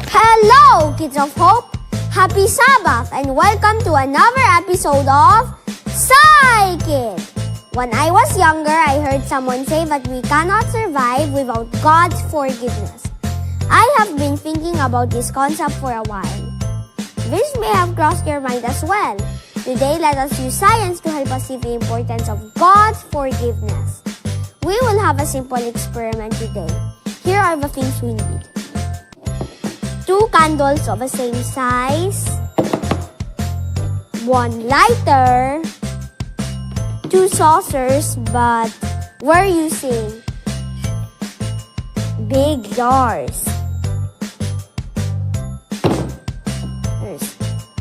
Hello, kids of hope! Happy Sabbath and welcome to another episode of SciKid! When I was younger, I heard someone say that we cannot survive without God's forgiveness. I have been thinking about this concept for a while. This may have crossed your mind as well. Today, let us use science to help us see the importance of God's forgiveness. We will have a simple experiment today. Here are the things we need. 2 candles of the same size, 1 lighter, 2 saucers, but we're using big jars. There's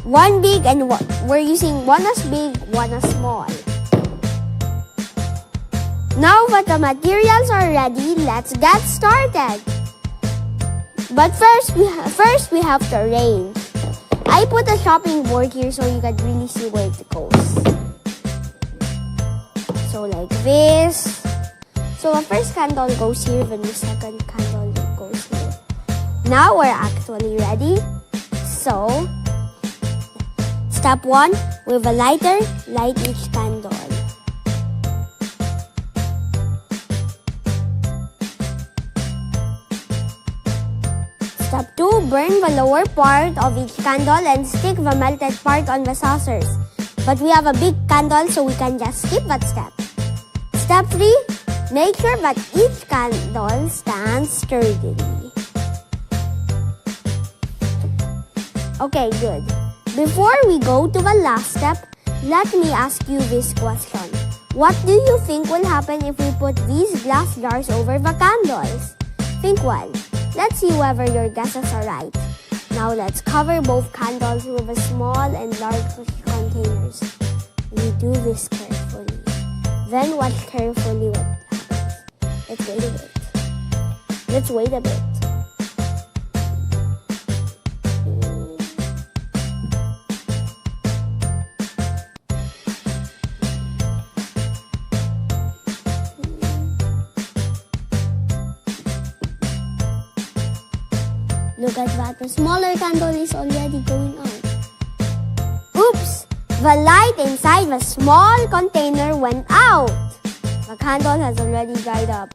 1 big and we're using 1 as big, 1 as small. Now that the materials are ready, let's get started. But first we have to arrange. I put a chopping board here so you can really see where it goes. So like this. So the first candle goes here, then the second candle goes here. Now we're actually ready. So, step 1, with a lighter, light each candle. Step 2, burn the lower part of each candle and stick the melted part on the saucers. But we have a big candle so we can just skip that step. Step 3, make sure that each candle stands sturdily. Okay, good. Before we go to the last step, let me ask you this question. What do you think will happen if we put these glass jars over the candles? Think well. Let's see whether your guesses are right. Now let's cover both candles with the small and large containers. We do this carefully. Then watch carefully what happens. Let's wait a bit. Look at that, the smaller candle is already going out. Oops! The light inside the small container went out. The candle has already dried up.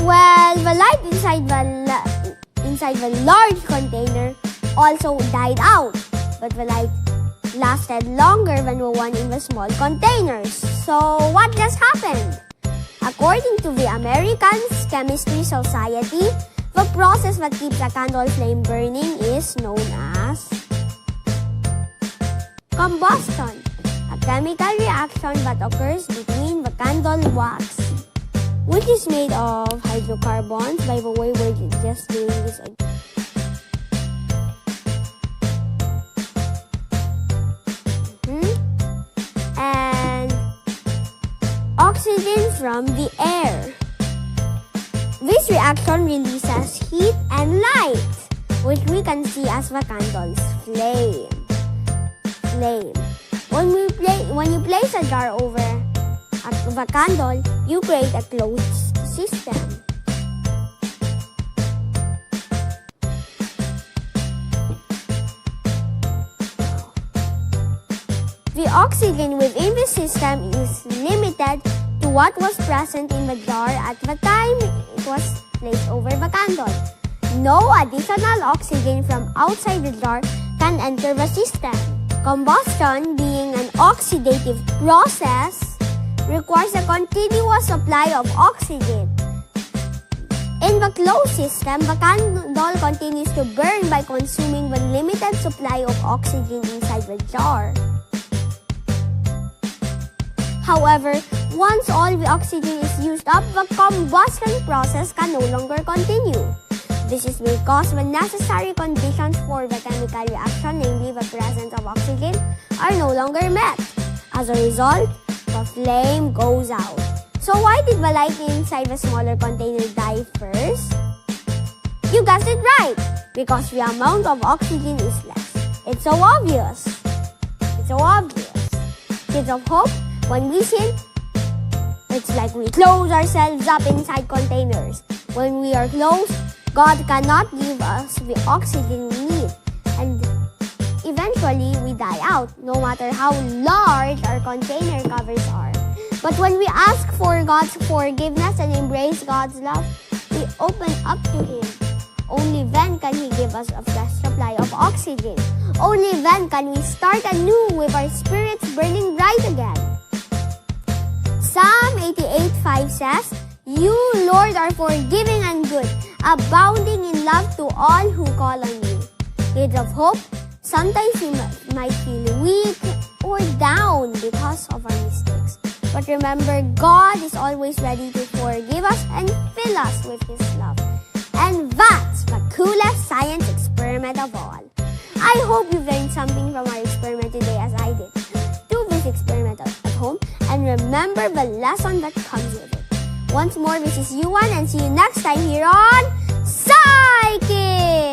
Well, the light inside the large container also died out, but the light lasted longer than the one in the small containers. So what just happened? According to the American Chemistry Society, the process that keeps a candle flame burning is known as combustion, a chemical reaction that occurs between the candle wax, which is made of hydrocarbons. By the way, we're just doing this again. And oxygen from the air. This reaction releases heat and light, which we can see as the candle's flame. When you place a jar over the candle, you create a closed system. The oxygen within the system is limited to what was present in the jar at the time it was placed over the candle. No additional oxygen from outside the jar can enter the system. Combustion, being an oxidative process, requires a continuous supply of oxygen. In the closed system, the candle continues to burn by consuming the limited supply of oxygen inside the jar. However, once all the oxygen is used up, the combustion process can no longer continue. This is because the necessary conditions for the chemical reaction, namely the presence of oxygen, are no longer met. As a result, the flame goes out. So why did the light inside the smaller container die first? You guessed it right! Because the amount of oxygen is less. It's so obvious. Kids of hope, when we sin, It's like we close ourselves up inside containers. When we are closed, God cannot give us the oxygen we need. And eventually, we die out, no matter how large our container covers are. But when we ask for God's forgiveness and embrace God's love, we open up to Him. Only then can He give us a fresh supply of oxygen. Only then can we start anew with our spirits burning bright again. Psalm 88:5 says, "You, Lord, are forgiving and good, abounding in love to all who call on you." Kids of Hope, sometimes we might feel weak or down because of our mistakes. But remember, God is always ready to forgive us and fill us with His love. And that's the coolest science experiment of all. I hope you've learned something from our experiment today as I did. Do this experiment at home and remember the lesson that comes with it. Once more, this is Yuan and see you next time here on SciKid!